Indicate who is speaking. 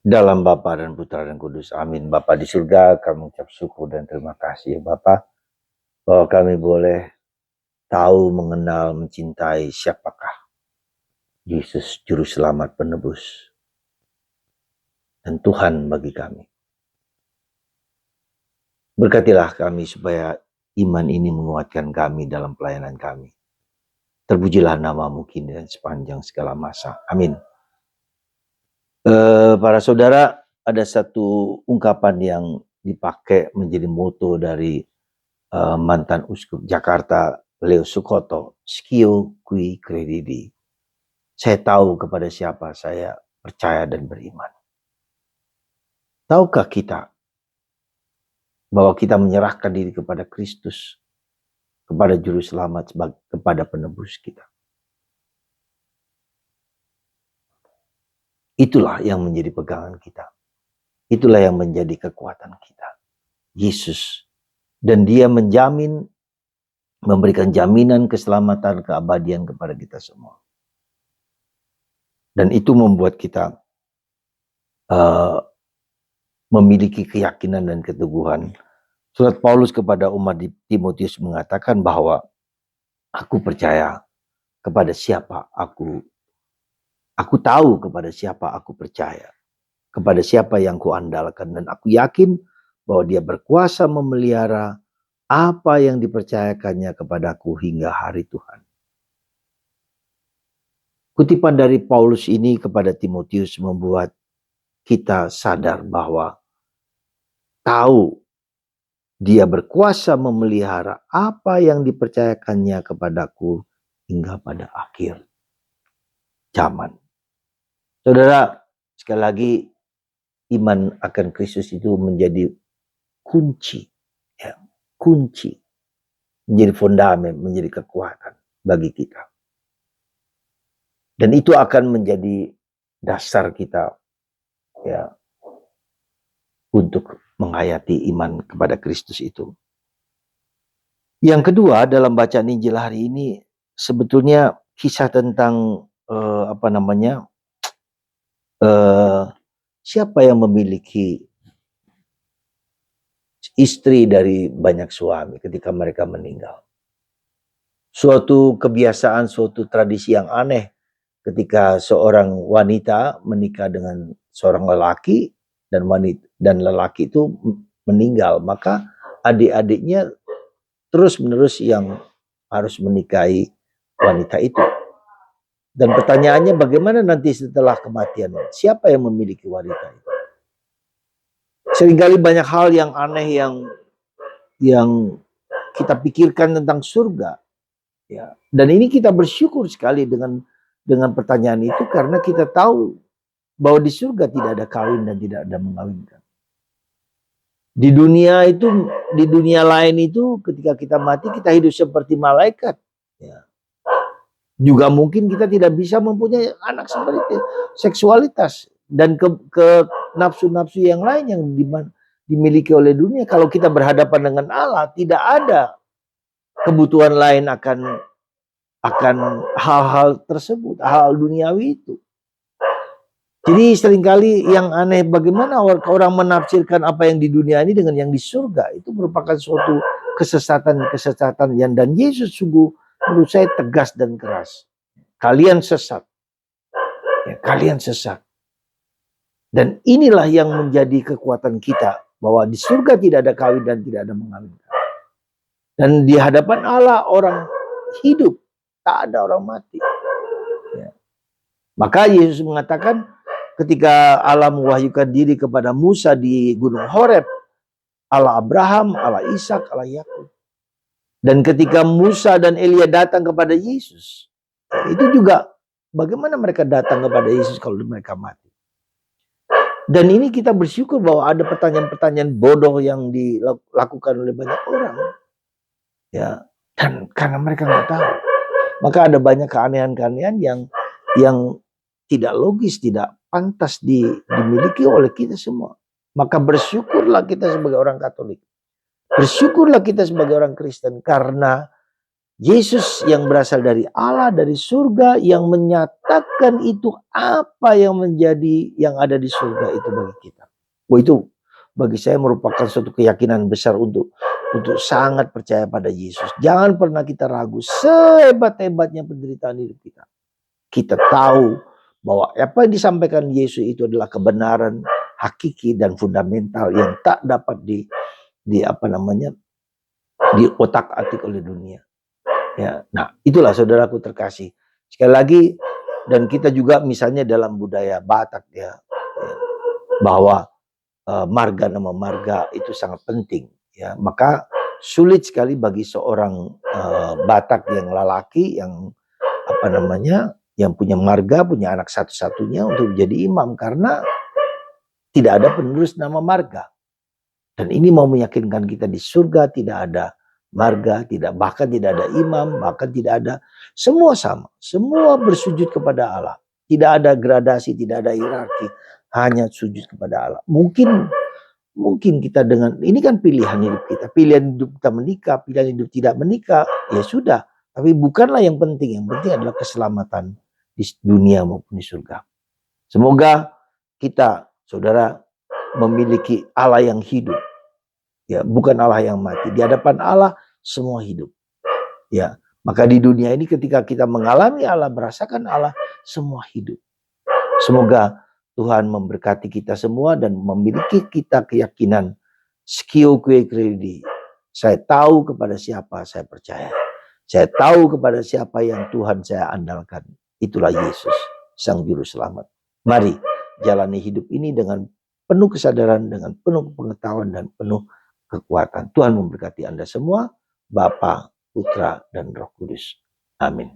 Speaker 1: Dalam Bapa dan Putra dan Kudus. Amin. Bapa di surga, kami ucap syukur dan terima kasih ya Bapa, bahwa kami boleh tahu, mengenal, mencintai siapakah Yesus Juru Selamat Penebus dan Tuhan bagi kami. Berkatilah kami supaya iman ini menguatkan kami dalam pelayanan kami. Terpujilah namamu kini dan sepanjang segala masa. Amin. Para saudara, ada satu ungkapan yang dipakai menjadi moto dari mantan Uskup Jakarta Leo Sukoto, Scio Qui Credidi. Saya tahu kepada siapa saya percaya dan beriman. Tahukah kita bahwa kita menyerahkan diri kepada Kristus, kepada Juru Selamat, kepada penebus kita? Itulah yang menjadi pegangan kita. Itulah yang menjadi kekuatan kita. Yesus. Dan dia menjamin, memberikan jaminan keselamatan, keabadian kepada kita semua. Dan itu membuat kita memiliki keyakinan dan keteguhan. Surat Paulus kepada umat di Timotius mengatakan bahwa aku percaya kepada siapa aku tahu kepada siapa aku percaya, kepada siapa yang kuandalkan, dan aku yakin bahwa dia berkuasa memelihara apa yang dipercayakannya kepadaku hingga hari Tuhan. Kutipan dari Paulus ini kepada Timotius membuat kita sadar bahwa tahu dia berkuasa memelihara apa yang dipercayakannya kepadaku hingga pada akhir zaman. Saudara, sekali lagi iman akan Kristus itu menjadi kunci, ya, kunci, menjadi fondamen, menjadi kekuatan bagi kita. Dan itu akan menjadi dasar kita, ya, untuk menghayati iman kepada Kristus itu. Yang kedua, dalam bacaan Injil hari ini sebetulnya kisah tentang siapa yang memiliki istri dari banyak suami ketika mereka meninggal. Suatu kebiasaan, suatu tradisi yang aneh ketika seorang wanita menikah dengan seorang lelaki dan lelaki itu meninggal, maka adik-adiknya terus-menerus yang harus menikahi wanita itu. Dan pertanyaannya, bagaimana nanti setelah kematian? Siapa yang memiliki wanita itu? Seringkali banyak hal yang aneh yang kita pikirkan tentang surga. Ya. Dan ini kita bersyukur sekali dengan pertanyaan itu, karena kita tahu bahwa di surga tidak ada kawin dan tidak ada mengawinkan. Di dunia lain itu ketika kita mati kita hidup seperti malaikat. Ya. Juga mungkin kita tidak bisa mempunyai anak seperti itu. Seksualitas dan ke nafsu-nafsu yang lain yang dimiliki oleh dunia. Kalau kita berhadapan dengan Allah, tidak ada kebutuhan lain akan hal-hal tersebut, hal duniawi itu. Jadi seringkali yang aneh, bagaimana orang menafsirkan apa yang di dunia ini dengan yang di surga. Itu merupakan suatu kesesatan yang, dan Yesus sungguh menurut saya tegas dan keras. Kalian sesat. Ya, kalian sesat. Dan inilah yang menjadi kekuatan kita, bahwa di surga tidak ada kawin dan tidak ada mengawinkan. Dan di hadapan Allah orang hidup, tak ada orang mati. Ya. Maka Yesus mengatakan ketika Allah mewahyukan diri kepada Musa di Gunung Horeb, Allah Abraham, Allah Ishak, Allah Yakub. Dan ketika Musa dan Elia datang kepada Yesus, itu juga bagaimana mereka datang kepada Yesus kalau mereka mati. Dan ini kita bersyukur bahwa ada pertanyaan-pertanyaan bodoh yang dilakukan oleh banyak orang. Ya, dan karena mereka nggak tahu, maka ada banyak keanehan-keanehan yang tidak logis, tidak pantas dimiliki oleh kita semua. Maka bersyukurlah kita sebagai orang Katolik. Bersyukurlah kita sebagai orang Kristen, karena Yesus yang berasal dari Allah, dari surga, yang menyatakan itu apa yang menjadi yang ada di surga itu bagi kita. Wah, itu bagi saya merupakan suatu keyakinan besar untuk sangat percaya pada Yesus. Jangan pernah kita ragu sehebat-hebatnya penderitaan hidup kita. Kita tahu bahwa apa yang disampaikan Yesus itu adalah kebenaran hakiki dan fundamental yang tak dapat di otak-atik oleh dunia. Ya, nah itulah saudaraku terkasih. Sekali lagi, dan kita juga misalnya dalam budaya Batak ya, bahwa marga, nama marga itu sangat penting ya. Maka sulit sekali bagi seorang Batak yang lelaki yang yang punya marga, punya anak satu-satunya untuk menjadi imam, karena tidak ada penerus nama marga. Dan ini mau meyakinkan kita di surga tidak ada marga, bahkan tidak ada imam, bahkan tidak ada, semua sama, semua bersujud kepada Allah. Tidak ada gradasi, tidak ada hierarki, hanya sujud kepada Allah. Mungkin kita dengan ini kan pilihan hidup kita, pilihan hidup kita menikah, pilihan hidup tidak menikah, ya sudah. Tapi bukanlah yang penting adalah keselamatan di dunia maupun di surga. Semoga kita, saudara, memiliki Allah yang hidup. Ya, bukan Allah yang mati. Di hadapan Allah semua hidup. Ya, maka di dunia ini ketika kita mengalami Allah, merasakan Allah, semua hidup. Semoga Tuhan memberkati kita semua dan memiliki kita keyakinan skio kue kredi. Saya tahu kepada siapa saya percaya. Saya tahu kepada siapa yang Tuhan saya andalkan. Itulah Yesus, Sang Juru Selamat. Mari jalani hidup ini dengan penuh kesadaran, dengan penuh pengetahuan dan penuh kekuatan. Tuhan memberkati Anda semua, Bapa, Putra, dan Roh Kudus. Amin.